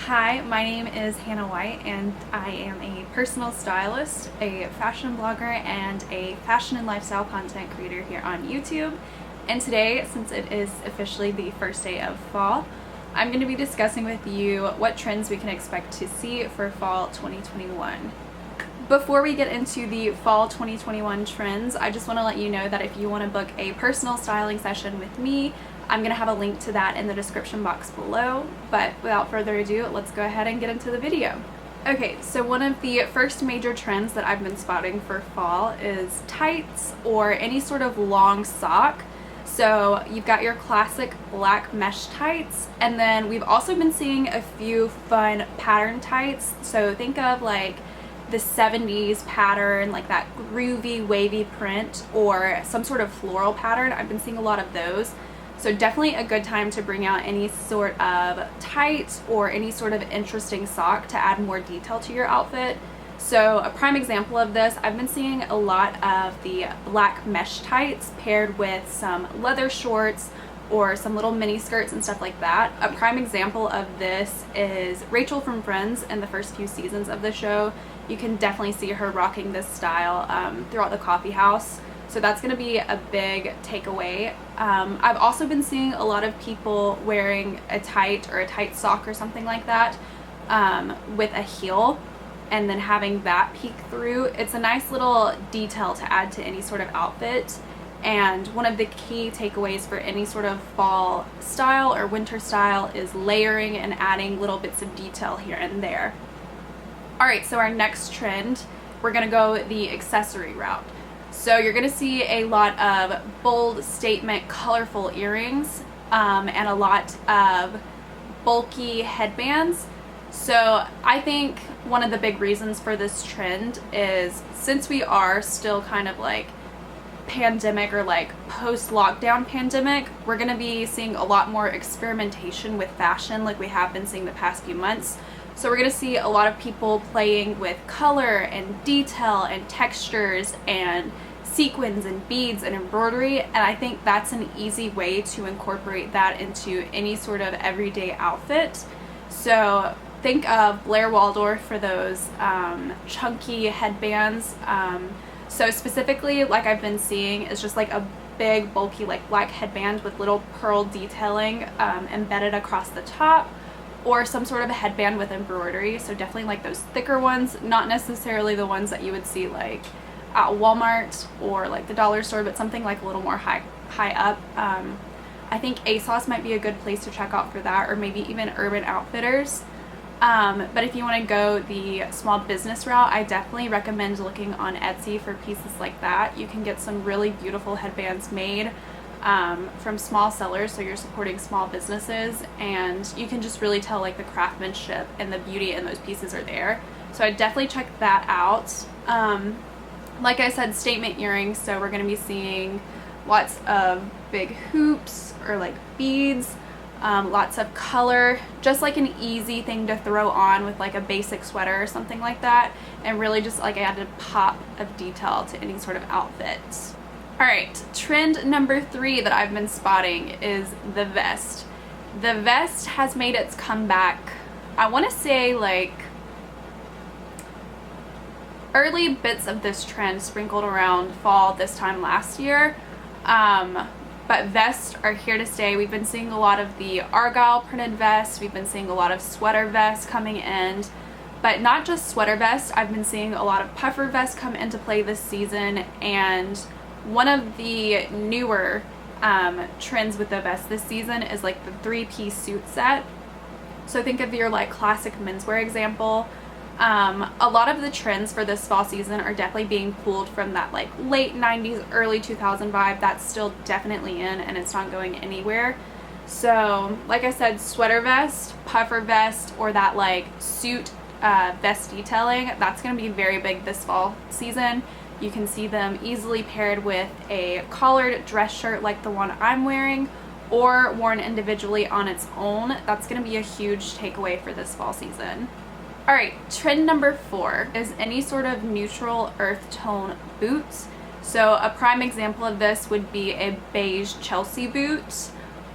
Hi, my name is Hannah White and I am a personal stylist, a fashion blogger, and a fashion and lifestyle content creator here on YouTube. And today, since it is officially the first day of fall, I'm going to be discussing with you what trends we can expect to see for fall 2021. Before we get into the fall 2021 trends, I just want to let you know that if you want to book a personal styling session with me, I'm going to have a link to that in the description box below. But without further ado, let's go ahead and get into the video. Okay, so one of the first major trends that I've been spotting for fall is tights or any sort of long sock. So you've got your classic black mesh tights, and then we've also been seeing a few fun pattern tights. So think of like the 70s pattern, like that groovy wavy print, or some sort of floral pattern. I've been seeing a lot of those. So definitely a good time to bring out any sort of tight or any sort of interesting sock to add more detail to your outfit. So a prime example of this, I've been seeing a lot of the black mesh tights paired with some leather shorts or some little mini skirts and stuff like that. A prime example of this is Rachel from Friends in the first few seasons of the show. You can definitely see her rocking this style throughout the coffee house. So that's going to be a big takeaway. I've also been seeing a lot of people wearing a tight or a tight sock or something like that with a heel and then having that peek through. It's a nice little detail to add to any sort of outfit. And one of the key takeaways for any sort of fall style or winter style is layering and adding little bits of detail here and there. Alright, so our next trend, we're going to go the accessory route. So you're going to see a lot of bold statement, colorful earrings, and a lot of bulky headbands. So I think one of the big reasons for this trend is since we are still kind of like pandemic or like post-lockdown pandemic, we're going to be seeing a lot more experimentation with fashion like we have been seeing the past few months. So we're going to see a lot of people playing with color and detail and textures and sequins and beads and embroidery, and I think that's an easy way to incorporate that into any sort of everyday outfit. So think of Blair Waldorf for those chunky headbands. So specifically, like I've been seeing, is just like a big bulky like black headband with little pearl detailing embedded across the top, or some sort of a headband with embroidery. So definitely like those thicker ones, not necessarily the ones that you would see like at Walmart or like the dollar store, but something like a little more high up. I think ASOS might be a good place to check out for that, or maybe even Urban Outfitters. But if you want to go the small business route, I definitely recommend looking on Etsy for pieces like that. You can get some really beautiful headbands made from small sellers, so you're supporting small businesses, and you can just really tell like the craftsmanship and the beauty in those pieces are there. So I definitely check that out. Like I said, statement earrings, so we're going to be seeing lots of big hoops or like beads, lots of color, just like an easy thing to throw on with like a basic sweater or something like that, and really just like add a pop of detail to any sort of outfit. Alright, trend number 3 that I've been spotting is the vest. The vest has made its comeback, I want to say like early bits of this trend sprinkled around fall this time last year. But vests are here to stay. We've been seeing a lot of the argyle printed vests. We've been seeing a lot of sweater vests coming in. But not just sweater vests. I've been seeing a lot of puffer vests come into play this season. And one of the newer trends with the vest this season is like the 3-piece suit set. So think of your like classic menswear example. A lot of the trends for this fall season are definitely being pulled from that like late 90s, early 2000 vibe. That's still definitely in, and it's not going anywhere. So like I said, sweater vest, puffer vest, or that like suit vest detailing, that's going to be very big this fall season. You can see them easily paired with a collared dress shirt like the one I'm wearing, or worn individually on its own. That's going to be a huge takeaway for this fall season. Alright, trend number 4 is any sort of neutral earth tone boots. So a prime example of this would be a beige Chelsea boot,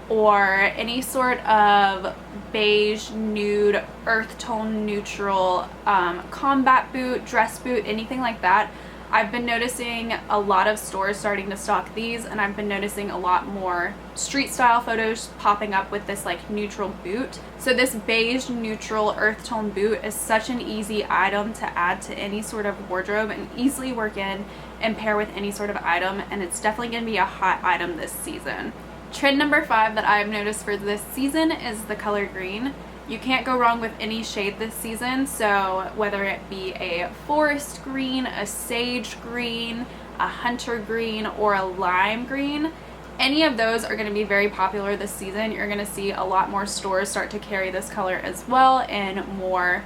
or any sort of beige, nude, earth tone neutral combat boot, dress boot, anything like that. I've been noticing a lot of stores starting to stock these, and I've been noticing a lot more street style photos popping up with this like neutral boot. So this beige neutral earth tone boot is such an easy item to add to any sort of wardrobe and easily work in and pair with any sort of item, and it's definitely going to be a hot item this season. Trend number 5 that I've noticed for this season is the color green. You can't go wrong with any shade this season, so whether it be a forest green, a sage green, a hunter green, or a lime green, any of those are going to be very popular this season. You're going to see a lot more stores start to carry this color as well, and more,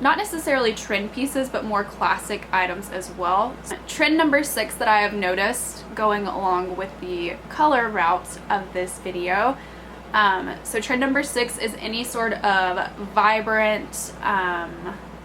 not necessarily trend pieces, but more classic items as well. Trend number 6 that I have noticed going along with the color route of this video, so trend number 6 is any sort of vibrant,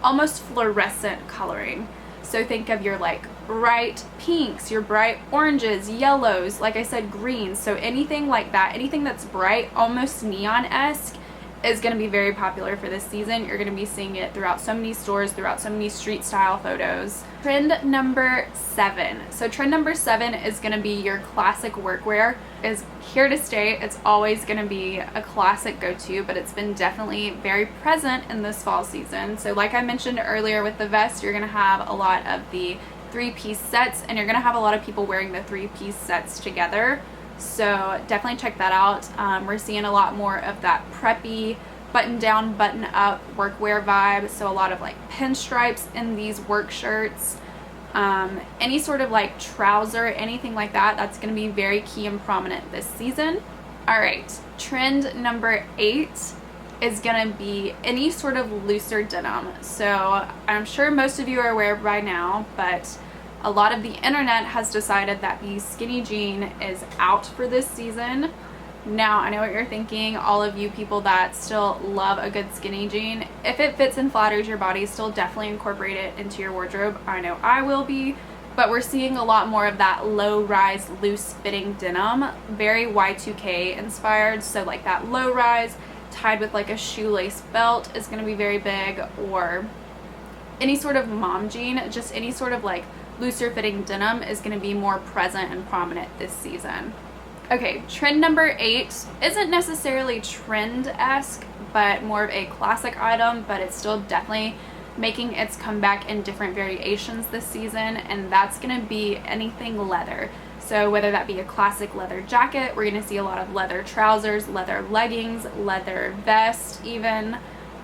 almost fluorescent coloring. So think of your like bright pinks, your bright oranges, yellows, like I said, greens. So anything like that, anything that's bright, almost neon-esque, is going to be very popular for this season. You're going to be seeing it throughout so many stores, throughout so many street style photos. Trend number 7. So trend number 7 is going to be your classic workwear. Is here to stay. It's always going to be a classic go-to, but it's been definitely very present in this fall season. So like I mentioned earlier with the vest, you're going to have a lot of the 3-piece sets, and you're going to have a lot of people wearing the 3-piece sets together. So definitely check that out. We're seeing a lot more of that preppy, button down, button up workwear vibe. So a lot of like pinstripes in these work shirts. Any sort of like trouser, anything like that, that's going to be very key and prominent this season. Alright, trend number 8 is going to be any sort of looser denim. So I'm sure most of you are aware by now, but a lot of the internet has decided that the skinny jean is out for this season. Now, I know what you're thinking, all of you people that still love a good skinny jean. If it fits and flatters your body, still definitely incorporate it into your wardrobe. I know I will be, but we're seeing a lot more of that low-rise, loose-fitting denim, very Y2K inspired. So like that low-rise tied with like a shoelace belt is going to be very big, or any sort of mom jean, just any sort of like looser fitting denim is going to be more present and prominent this season. Okay, trend number 8 isn't necessarily trend-esque, but more of a classic item, but it's still definitely making its comeback in different variations this season, and that's going to be anything leather. So whether that be a classic leather jacket, we're going to see a lot of leather trousers, leather leggings, leather vest even,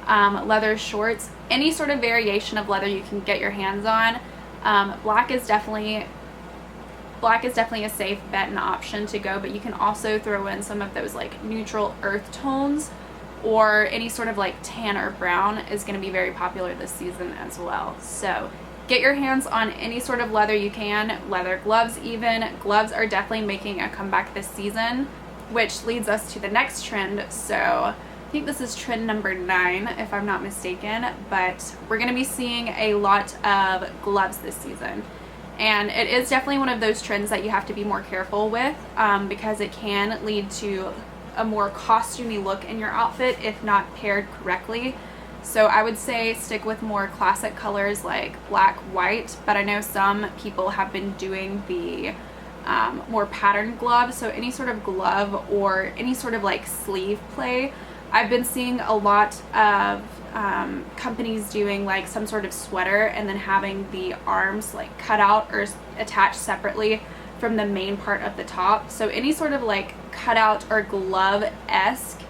leather shorts, any sort of variation of leather you can get your hands on. Black is definitely a safe bet and option to go, but you can also throw in some of those like neutral earth tones, or any sort of like tan or brown is going to be very popular this season as well. So get your hands on any sort of leather you can, leather gloves even. Gloves are definitely making a comeback this season, which leads us to the next trend. So I think this is trend number 9 if I'm not mistaken, but we're going to be seeing a lot of gloves this season. And it is definitely one of those trends that you have to be more careful with, because it can lead to a more costumey look in your outfit if not paired correctly. So I would say stick with more classic colors like black, white, but I know some people have been doing the more patterned gloves. So any sort of glove or any sort of like sleeve play. I've been seeing a lot of companies doing like some sort of sweater and then having the arms like cut out or attached separately from the main part of the top. So any sort of like cutout or glove-esque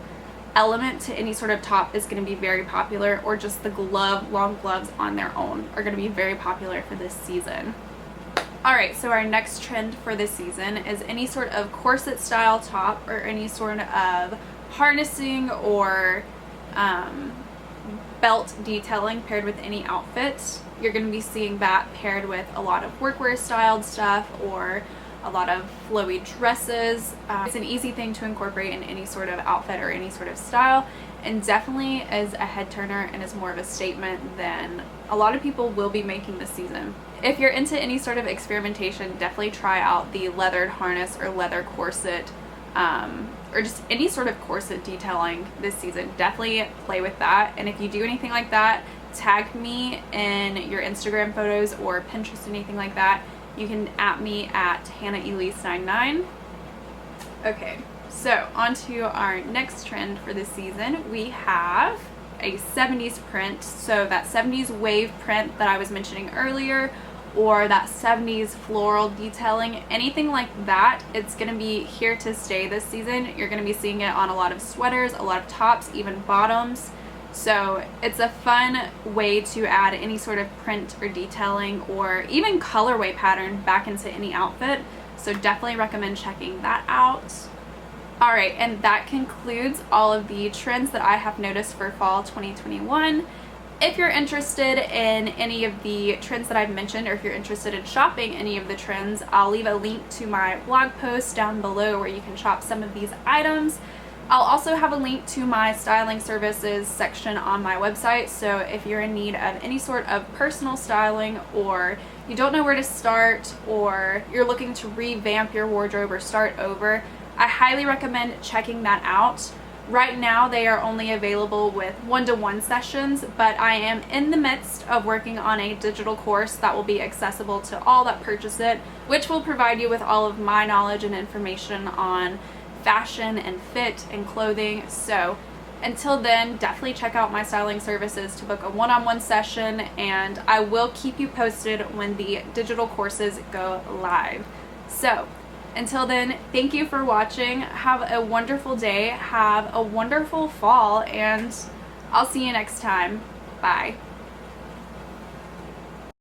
element to any sort of top is going to be very popular, or just the long gloves on their own are going to be very popular for this season. Alright, so our next trend for this season is any sort of corset style top, or any sort of harnessing or belt detailing paired with any outfit. You're going to be seeing that paired with a lot of workwear styled stuff, or a lot of flowy dresses. It's an easy thing to incorporate in any sort of outfit or any sort of style, and definitely is a head turner and is more of a statement than a lot of people will be making this season. If you're into any sort of experimentation, definitely try out the leathered harness or leather corset or just any sort of corset detailing this season, definitely play with that. And if you do anything like that, tag me in your Instagram photos or Pinterest, anything like that. You can @ me at HannahElise99. Okay, so on to our next trend for this season. We have a 70s print, so that 70s wave print that I was mentioning earlier, or that 70s floral detailing, anything like that. It's going to be here to stay this season. You're going to be seeing it on a lot of sweaters, a lot of tops, even bottoms. So it's a fun way to add any sort of print or detailing or even colorway pattern back into any outfit. So definitely recommend checking that out. Alright, and that concludes all of the trends that I have noticed for fall 2021. If you're interested in any of the trends that I've mentioned, or if you're interested in shopping any of the trends, I'll leave a link to my blog post down below where you can shop some of these items. I'll also have a link to my styling services section on my website, so if you're in need of any sort of personal styling, or you don't know where to start, or you're looking to revamp your wardrobe or start over, I highly recommend checking that out. Right now they are only available with one-to-one sessions, but I am in the midst of working on a digital course that will be accessible to all that purchase it, which will provide you with all of my knowledge and information on fashion and fit and clothing. So until then, definitely check out my styling services to book a one-on-one session, and I will keep you posted when the digital courses go live. So until then, thank you for watching. Have a wonderful day, have a wonderful fall, and I'll see you next time. Bye.